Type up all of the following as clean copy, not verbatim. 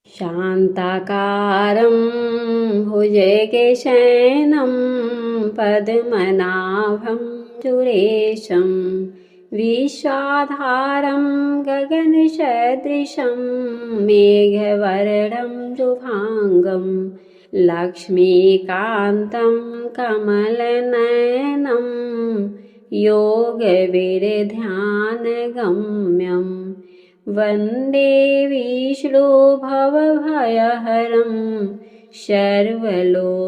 शान्ताकारं भुजगशयनं पद्मनाभं सुरेशं विश्वाधारं गगनसदृशं मेघवर्णं शुभांगं लक्ष्मीकान्तं कमलनयनं योगविरध्यानगम्यं वन्दे विष्णुभवभयहरं सर्वलोकैकनाथम्।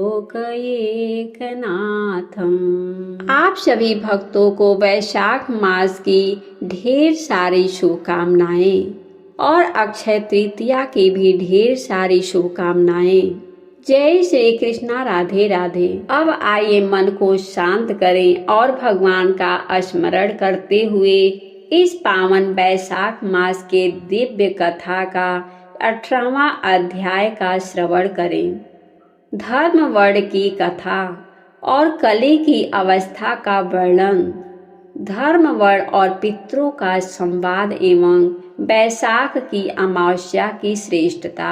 आप सभी भक्तों को वैशाख मास की ढेर सारी शुभकामनाएं और अक्षय तृतीया की भी ढेर सारी शुभकामनाएं। जय श्री कृष्णा, राधे राधे। अब आइए मन को शांत करें और भगवान का स्मरण करते हुए इस पावन वैशाख मास के दिव्य कथा का 18वां अध्याय का श्रवण करें। धर्म वर्ण की कथा और कली की अवस्था का वर्णन, धर्म वर्ण और पितरों का संवाद एवं वैशाख की अमावस्या की श्रेष्ठता।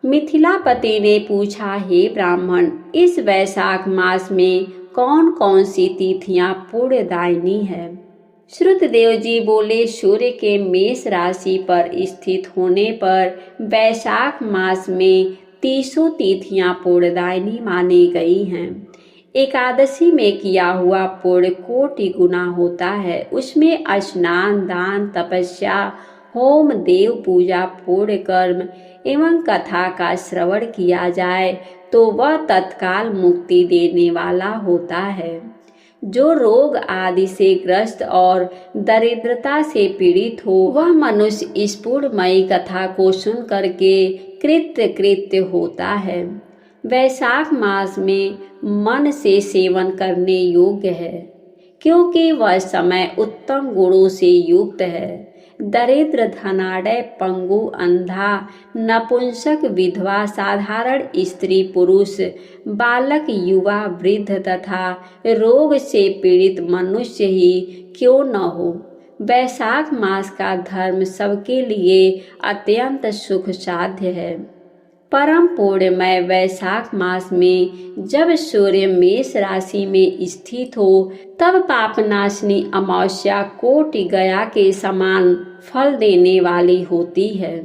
मिथिलापति ने पूछा, हे ब्राह्मण, इस वैशाख मास में कौन कौन सी तिथियां पुण्यदायिनी है? श्रुतदेव जी बोले, सूर्य के मेष राशि पर स्थित होने पर वैशाख मास में 30 तिथियां पुण्यदायिनी मानी गई हैं। एकादशी में किया हुआ पुण्य कोटि गुना होता है। उसमें स्नान, दान, तपस्या, होम, देव पूजा, पुण्य कर्म एवं कथा का श्रवण किया जाए तो वह तत्काल मुक्ति देने वाला होता है। जो रोग आदि से ग्रस्त और दरिद्रता से पीड़ित हो, वह मनुष्य इस पुण्यमयी कथा को सुन करके कृत्य होता है। वैशाख मास में मन से सेवन करने योग्य है, क्योंकि वह समय उत्तम गुणों से युक्त है। दरिद्र, धनाढ्य, पंगु, अंधा, नपुंसक, विधवा, साधारण स्त्री, पुरुष, बालक, युवा, वृद्ध तथा रोग से पीड़ित मनुष्य ही क्यों न हो, वैशाख मास का धर्म सबके लिए अत्यंत सुख साध्य है। परम पुण्यमय वैशाख मास में जब सूर्य मेष राशि में स्थित हो, तब पापनाशनी अमावस्या कोटि गया के समान फल देने वाली होती है।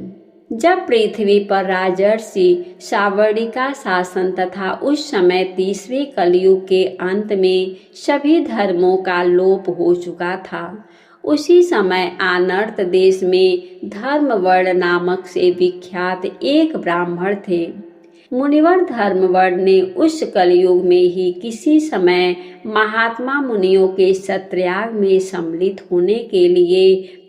जब पृथ्वी पर राजर्षि सावर्णी का शासन तथा उस समय 30वें कलयुग के अंत में सभी धर्मों का लोप हो चुका था, उसी समय आनर्त देश में धर्मवर्ण नामक से विख्यात एक ब्राह्मण थे। मुनिवर धर्मवर्ण ने उस कलयुग में ही किसी समय महात्मा मुनियों के सत्याग में सम्मिलित होने के लिए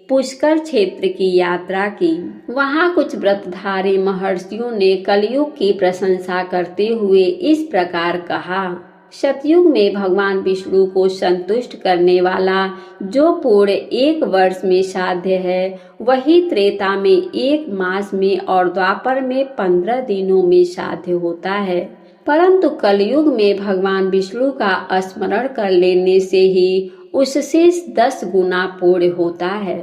पुष्कर क्षेत्र की यात्रा की। वहां कुछ व्रतधारी महर्षियों ने कलयुग की प्रशंसा करते हुए इस प्रकार कहा, सतयुग में भगवान विष्णु को संतुष्ट करने वाला जो पुण्य 1 वर्ष में साध्य है, वही त्रेता में 1 मास में और द्वापर में 15 दिनों में साध्य होता है। परंतु कलयुग में भगवान विष्णु का स्मरण कर लेने से ही उससे 10 गुना पुण्य होता है।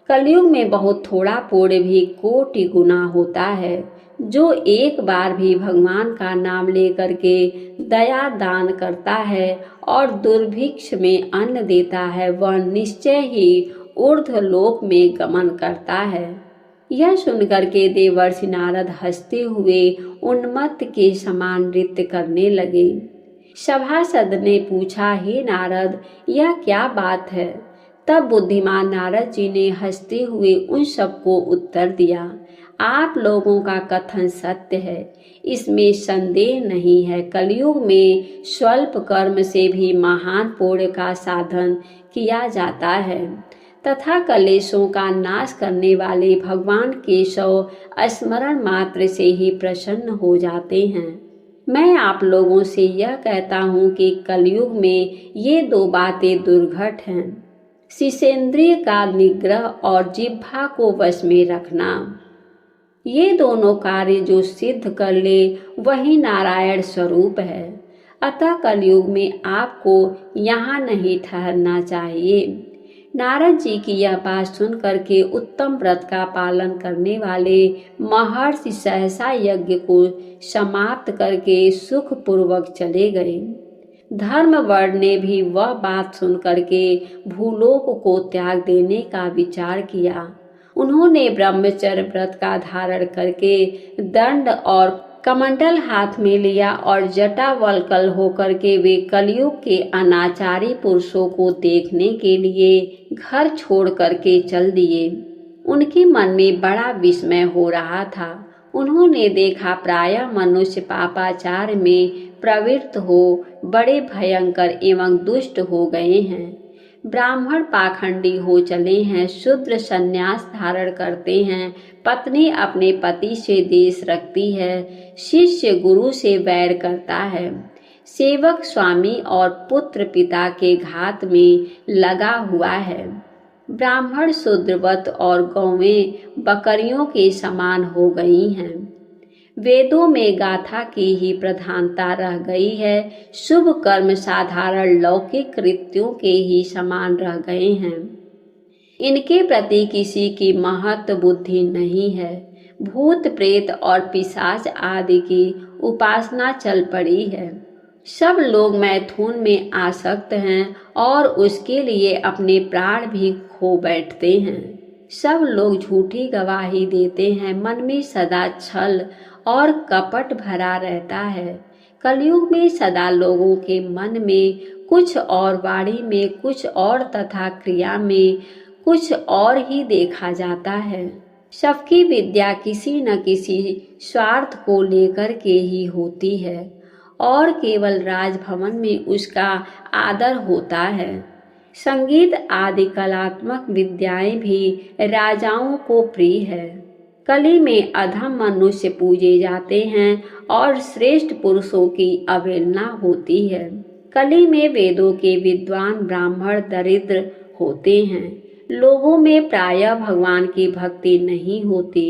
कलयुग में बहुत थोड़ा पुण्य भी कोटि गुना होता है। जो एक बार भी भगवान का नाम लेकर के दया दान करता है और दुर्भिक्ष में अन्न देता है, वह निश्चय ही ऊर्ध्वलोक में गमन करता है। यह सुनकर के देवर्षि नारद हंसते हुए उन्मत्त के समान नृत्य करने लगे। सभासद ने पूछा, हे नारद, यह क्या बात है? तब बुद्धिमान नारद जी ने हंसते हुए उन सबको उत्तर दिया, आप लोगों का कथन सत्य है, इसमें संदेह नहीं है। कलयुग में स्वल्प कर्म से भी महान पुण्य का साधन किया जाता है तथा कलेशों का नाश करने वाले भगवान केशव स्मरण मात्र से ही प्रसन्न हो जाते हैं। मैं आप लोगों से यह कहता हूँ कि कलयुग में ये 2 बातें दुर्घट हैं, शिशेंद्रिय का निग्रह और जिह्वा को वश में रखना। ये दोनों कार्य जो सिद्ध कर ले वही नारायण स्वरूप है। अतः कलयुग में आपको यहाँ नहीं ठहरना चाहिए। नारद जी की यह बात सुन करके उत्तम व्रत का पालन करने वाले महर्षि सहसा यज्ञ को समाप्त करके सुखपूर्वक चले गए। धर्मवर ने भी वह बात सुन करके भूलोक को त्याग देने का विचार किया। उन्होंने ब्रह्मचर्य व्रत का धारण करके दंड और कमंडल हाथ में लिया और जटावल्कल होकर के वे कलयुग के अनाचारी पुरुषों को देखने के लिए घर छोड़ करके चल दिए। उनके मन में बड़ा विस्मय हो रहा था। उन्होंने देखा प्रायः मनुष्य पापाचार में प्रवृत्त हो बड़े भयंकर एवं दुष्ट हो गए हैं। ब्राह्मण पाखंडी हो चले हैं, शूद्र संन्यास धारण करते हैं, पत्नी अपने पति से द्वेष रखती है, शिष्य गुरु से वैर करता है, सेवक स्वामी और पुत्र पिता के घात में लगा हुआ है। ब्राह्मण शूद्रवत और गौवें बकरियों के समान हो गई हैं। वेदों में गाथा की ही प्रधानता रह गई है। शुभ कर्म साधारण लौकिक कृत्यों के ही समान रह गए हैं। इनके प्रति किसी की महत्व बुद्धि नहीं है। भूत प्रेत और पिशाच आदि की उपासना चल पड़ी है। सब लोग मैथुन में आसक्त हैं और उसके लिए अपने प्राण भी खो बैठते हैं। सब लोग झूठी गवाही देते हैं। मन में सदा छल और कपट भरा रहता है। कलयुग में सदा लोगों के मन में कुछ और, वाणी में कुछ और तथा क्रिया में कुछ और ही देखा जाता है। सबकी विद्या किसी न किसी स्वार्थ को लेकर के ही होती है और केवल राजभवन में उसका आदर होता है। संगीत आदि कलात्मक विद्याएं भी राजाओं को प्रिय है। कली में अधम मनुष्य पूजे जाते हैं और श्रेष्ठ पुरुषों की अवहेलना होती है। कली में वेदों के विद्वान ब्राह्मण दरिद्र होते हैं। लोगों में प्रायः भगवान की भक्ति नहीं होती।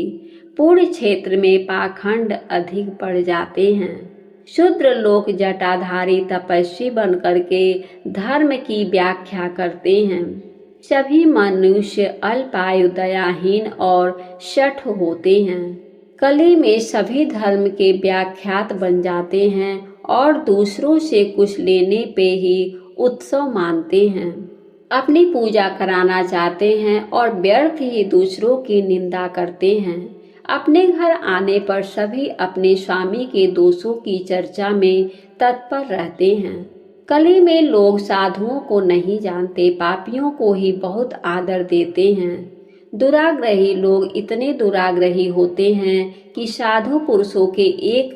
पूर्ण क्षेत्र में पाखंड अधिक बढ़ जाते हैं। शूद्र लोग जटाधारी तपस्वी बन करके धर्म की व्याख्या करते हैं। सभी मनुष्य अल्पायु, दयाहीन और शठ होते हैं। कली में सभी धर्म के व्याख्यात बन जाते हैं और दूसरों से कुछ लेने पे ही उत्सव मानते हैं। अपनी पूजा कराना चाहते हैं और व्यर्थ ही दूसरों की निंदा करते हैं। अपने घर आने पर सभी अपने स्वामी के दोषों की चर्चा में तत्पर रहते हैं। कली में लोग साधुओं को नहीं जानते, पापियों को ही बहुत आदर देते हैं। दुराग्रही लोग इतने दुराग्रही होते हैं कि साधु पुरुषों के एक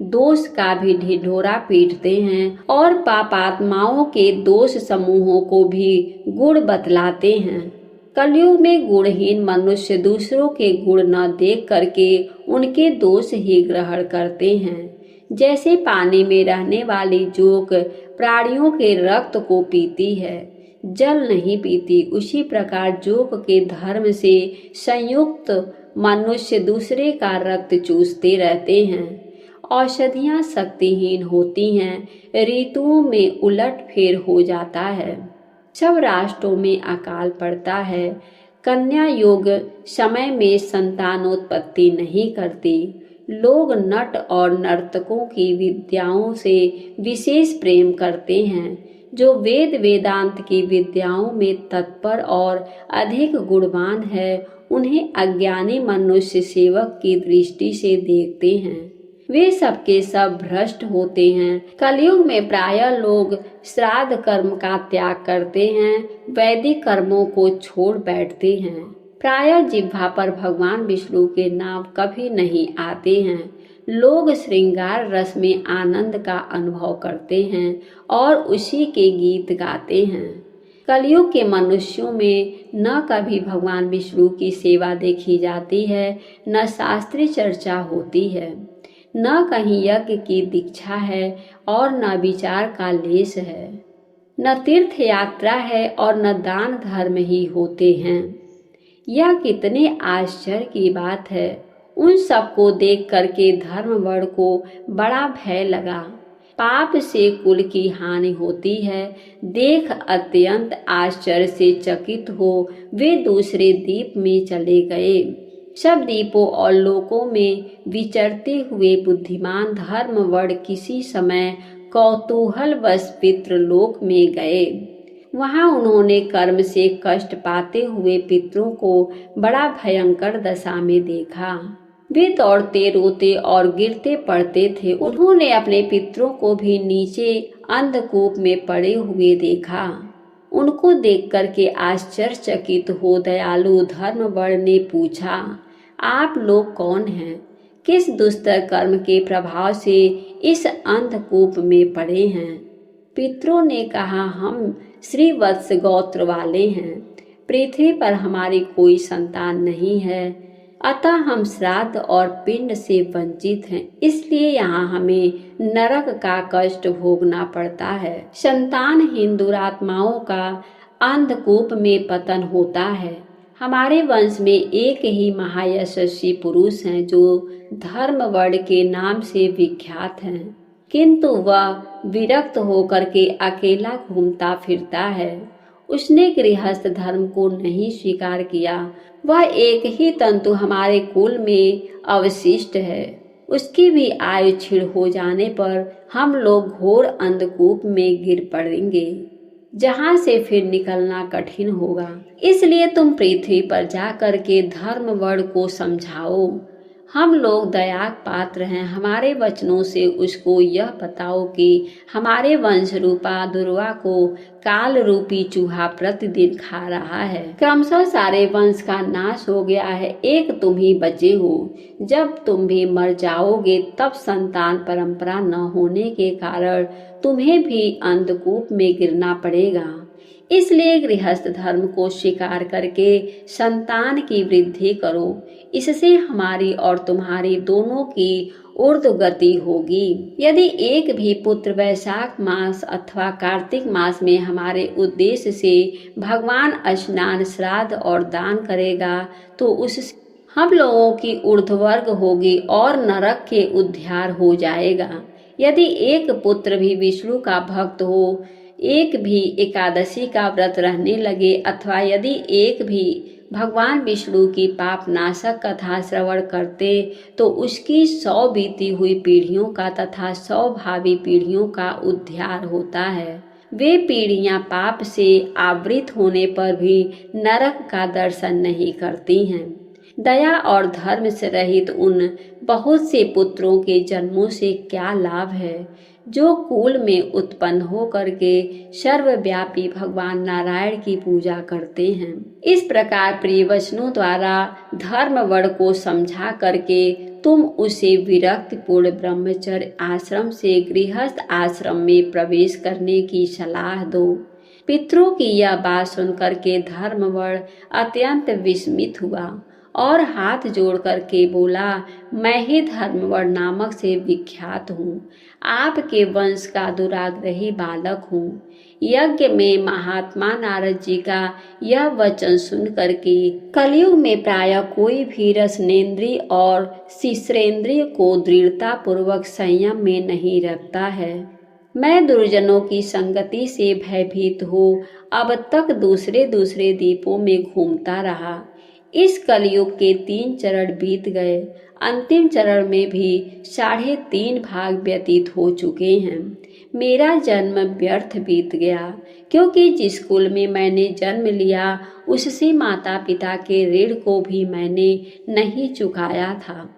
दोष का भी ढिढोरा पीटते हैं और पापात्माओं के दोष समूहों को भी गुण बतलाते हैं। कलयुग में गुणहीन मनुष्य दूसरों के गुण न देख करके उनके दोष ही ग्रहण करते हैं। जैसे पानी में रहने वाली जोक प्राणियों के रक्त को पीती है, जल नहीं पीती, उसी प्रकार जोक के धर्म से संयुक्त मनुष्य दूसरे का रक्त चूसते रहते हैं। औषधियाँ शक्तिहीन होती हैं, ऋतुओं में उलट फेर हो जाता है। सब राष्ट्रों में अकाल पड़ता है। कन्या योग समय में संतानोत्पत्ति नहीं करती। लोग नट और नर्तकों की विद्याओं से विशेष प्रेम करते हैं। जो वेद वेदांत की विद्याओं में तत्पर और अधिक गुणवान है, उन्हें अज्ञानी मनुष्य सेवक की दृष्टि से देखते हैं। वे सबके सब भ्रष्ट होते हैं। कलयुग में प्रायः लोग श्राद्ध कर्म का त्याग करते हैं, वैदिक कर्मों को छोड़ बैठते हैं। प्रायः जिह्वा पर भगवान विष्णु के नाम कभी नहीं आते हैं। लोग श्रृंगार रस में आनंद का अनुभव करते हैं और उसी के गीत गाते हैं। कलयुग के मनुष्यों में न कभी भगवान विष्णु की सेवा देखी जाती है, न शास्त्रीय चर्चा होती है, न कहीं यज्ञ की दीक्षा है और न विचार का लेश है, न तीर्थ यात्रा है और न दान धर्म ही होते हैं। यह कितने आश्चर्य की बात है। उन सबको देख करके धर्मवर्ण को बड़ा भय लगा। पाप से कुल की हानि होती है। देख अत्यंत आश्चर्य से चकित हो वे दूसरे द्वीप में चले गए। सब द्वीपों और लोकों में विचरते हुए बुद्धिमान धर्मवड़ किसी समय कौतूहलवश पितृलोक में गए। वहां उन्होंने कर्म से कष्ट पाते हुए पितरों को बड़ा भयंकर दशा में देखा। वे दौड़ते रोते और गिरते पड़ते थे। उन्होंने अपने पितरों को भी नीचे अंधकूप में पड़े हुए देखा। उनको देख करके आश्चर्यचकित हो दयालु धर्मवड़ ने पूछा, आप लोग कौन हैं? किस दुष्तर कर्म के प्रभाव से इस अंधकूप में पड़े हैं? पितरों ने कहा, हम श्रीवत्स गोत्र वाले हैं। पृथ्वी पर हमारी कोई संतान नहीं है, अतः हम श्राद्ध और पिंड से वंचित हैं। इसलिए यहाँ हमें नरक का कष्ट भोगना पड़ता है। संतानहीन दुरात्माओं का अंधकूप में पतन होता है। हमारे वंश में एक ही महायशस्वी पुरुष हैं जो धर्मवड़ के नाम से विख्यात हैं, किंतु वह विरक्त होकर के अकेला घूमता फिरता है। उसने गृहस्थ धर्म को नहीं स्वीकार किया। वह एक ही तंतु हमारे कुल में अवशिष्ट है। उसकी भी आयु क्षीण हो जाने पर हम लोग घोर अंधकूप में गिर पड़ेंगे, जहां से फिर निकलना कठिन होगा। इसलिए तुम पृथ्वी पर जाकर के धर्मवड़ को समझाओ। हम लोग दया पात्र हैं। हमारे वचनों से उसको यह बताओ कि हमारे वंश रूपा दुर्वा को काल रूपी चूहा प्रतिदिन खा रहा है। क्रमशः सारे वंश का नाश हो गया है, एक तुम ही बचे हो। जब तुम भी मर जाओगे तब संतान परंपरा न होने के कारण तुम्हें भी अंधकूप में गिरना पड़ेगा। इसलिए गृहस्थ धर्म को स्वीकार करके संतान की वृद्धि करो। इससे हमारी और तुम्हारी दोनों की ऊर्ध्वगति होगी। यदि एक भी पुत्र वैशाख मास अथवा कार्तिक मास में हमारे उद्देश्य से भगवान स्नान श्राद्ध और दान करेगा तो उससे हम लोगों की ऊर्ध्ववर्ग होगी और नरक के उद्धार हो जाएगा। यदि एक पुत्र भी विष्णु का भक्त हो, एक भी एकादशी का व्रत रहने लगे, अथवा यदि एक भी भगवान विष्णु की पाप नाशक कथा श्रवण करते तो उसकी 100 बीती हुई पीढ़ियों का तथा 100 भावी पीढ़ियों का उद्धार होता है। वे पीढ़ियां पाप से आवृत होने पर भी नरक का दर्शन नहीं करती हैं। दया और धर्म से रहित उन बहुत से पुत्रों के जन्मों से क्या लाभ है जो कुल में उत्पन्न हो करके सर्वव्यापी भगवान नारायण की पूजा करते हैं। इस प्रकार प्रिय वचनों द्वारा धर्मवड़ को समझा करके तुम उसे विरक्तिपूर्ण ब्रह्मचर्य आश्रम से गृहस्थ आश्रम में प्रवेश करने की सलाह दो। पितरों की यह बात सुनकर के धर्मवड़ अत्यंत विस्मित हुआ और हाथ जोड़ करके बोला, मैं ही धर्मवड़ नामक से विख्यात हूँ। आपके वंश का दुराग्रही बालक हूँ। यज्ञ में महात्मा नारद जी का यह वचन सुन करके कलयुग में प्रायः कोई भी रसनेन्द्रिय और शिश्रेंद्रिय को दृढ़ता पूर्वक संयम में नहीं रखता है। मैं दुर्जनों की संगति से भयभीत हो अब तक दूसरे दूसरे द्वीपों में घूमता रहा। इस कलयुग के 3 चरण बीत गए। अंतिम चरण में भी 3.5 भाग व्यतीत हो चुके हैं। मेरा जन्म व्यर्थ बीत गया, क्योंकि जिस कुल में मैंने जन्म लिया उससे माता पिता के ऋण को भी मैंने नहीं चुकाया था।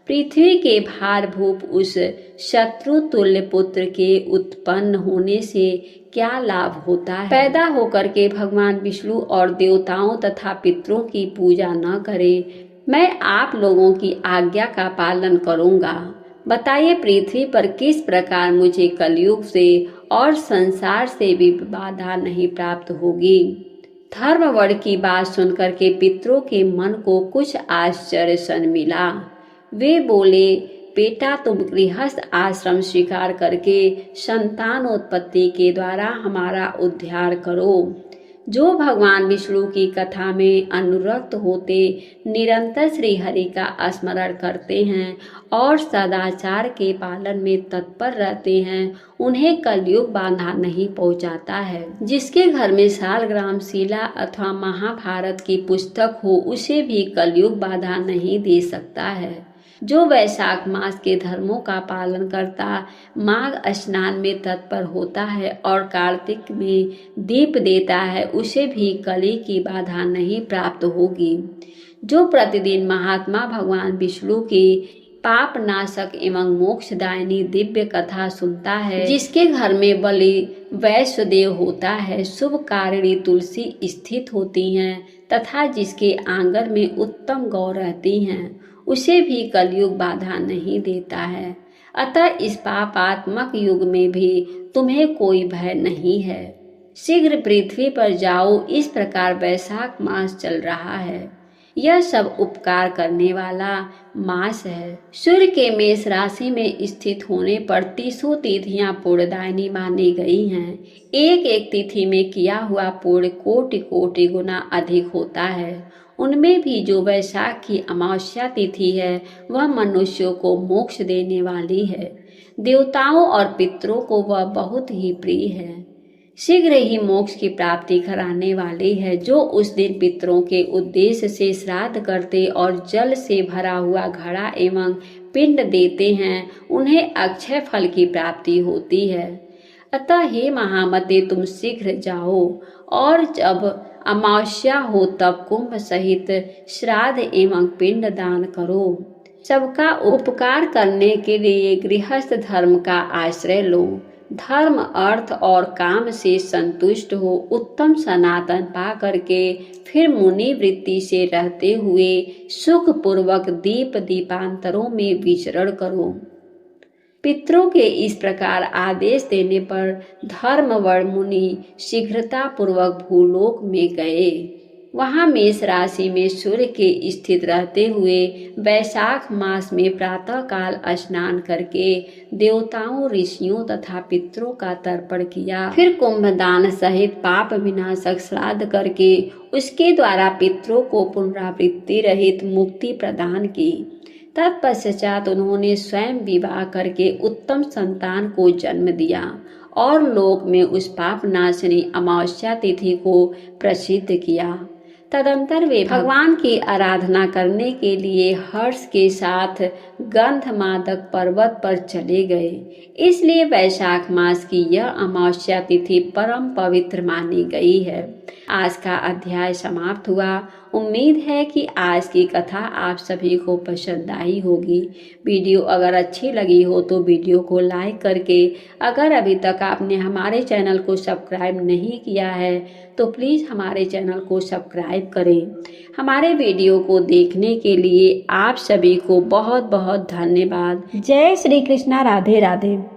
पृथ्वी के भारभूप उस शत्रु तुल्य पुत्र के उत्पन्न होने से क्या लाभ होता है? पैदा होकर के भगवान विष्णु और देवताओं तथा पितरों की पूजा न करे। मैं आप लोगों की आज्ञा का पालन करूंगा। बताइए पृथ्वी पर किस प्रकार मुझे कलयुग से और संसार से भी बाधा नहीं प्राप्त होगी। धर्मवड़ की बात सुनकर के पितरों के मन को कुछ आश्चर्य सन मिला। वे बोले, बेटा तुम गृहस्थ आश्रम स्वीकार करके संतानोत्पत्ति के द्वारा हमारा उद्धार करो। जो भगवान विष्णु की कथा में अनुरक्त होते निरंतर श्री हरि का स्मरण करते हैं और सदाचार के पालन में तत्पर रहते हैं, उन्हें कलयुग बाधा नहीं पहुंचाता है। जिसके घर में शालग्राम शिला अथवा महाभारत की पुस्तक हो, उसे भी कलयुग बाधा नहीं दे सकता है। जो वैशाख मास के धर्मों का पालन करता माघ स्नान में तत्पर होता है और कार्तिक में दीप देता है, उसे भी कली की बाधा नहीं प्राप्त होगी। जो प्रतिदिन महात्मा भगवान विष्णु की पाप नाशक एवं मोक्षदायिनी दिव्य कथा सुनता है, जिसके घर में बलि वैश्वदेव होता है, शुभ कारिणी तुलसी स्थित होती हैं तथा जिसके आंगन में उत्तम गौ रहती हैं, उसे भी कलयुग बाधा नहीं देता है। अतः इस पापात्मक युग में भी तुम्हें कोई भय नहीं है। शीघ्र पृथ्वी पर जाओ, इस प्रकार वैशाख मास चल रहा है। यह सब उपकार करने वाला मास है। सूर्य के मेष राशि में स्थित होने पर 30 तिथियां पुण्यदायिनी मानी गई हैं। एक एक तिथि में किया हुआ पुण्य कोटि कोटि गुना अधिक होता है। उनमें भी जो वैशाख की अमावस्या तिथि है, वह मनुष्यों को मोक्ष देने वाली है। देवताओं और पितरों को वह बहुत ही प्रिय है। शीघ्र ही मोक्ष की प्राप्ति कराने वाली है। जो उस दिन पितरों के उद्देश्य से श्राद्ध करते और जल से भरा हुआ घड़ा एवं पिंड देते हैं, उन्हें अक्षय फल की प्राप्ति होती है। अतः हे महामते, तुम शीघ्र जाओ और जब अमावस्या हो तब कुंभ सहित श्राद्ध एवं पिंड दान करो। सबका उपकार करने के लिए गृहस्थ धर्म का आश्रय लो। धर्म, अर्थ और काम से संतुष्ट हो उत्तम सनातन पा करके फिर मुनि वृत्ति से रहते हुए सुख पूर्वक दीप दीपांतरों में विचरण करो। पितरों के इस प्रकार आदेश देने पर धर्मवर्ण मुनि शीघ्रता पूर्वक भूलोक में गए। वहां मेष राशि में सूर्य के स्थित रहते हुए वैशाख मास में प्रातः काल स्नान करके देवताओं, ऋषियों तथा पितरों का तर्पण किया। फिर कुंभदान सहित पाप विनाशक श्राद्ध करके उसके द्वारा पितरों को पुनरावृत्ति रहित मुक्ति प्रदान की। तत्पश्चात उन्होंने स्वयं विवाह करके उत्तम संतान को जन्म दिया और लोक में उस पाप नाशनी अमावस्या तिथि को प्रसिद्ध किया। तदंतर वे भगवान की आराधना करने के लिए हर्ष के साथ गंधमादक पर्वत पर चले गए। इसलिए वैशाख मास की यह अमावस्या तिथि परम पवित्र मानी गई है। आज का अध्याय समाप्त हुआ। उम्मीद है कि आज की कथा आप सभी को पसंद आई होगी। वीडियो अगर अच्छी लगी हो तो वीडियो को लाइक करके, अगर अभी तक आपने हमारे चैनल को सब्सक्राइब नहीं किया है तो प्लीज़ हमारे चैनल को सब्सक्राइब करें। हमारे वीडियो को देखने के लिए आप सभी को बहुत बहुत धन्यवाद। जय श्री कृष्णा। राधे राधे।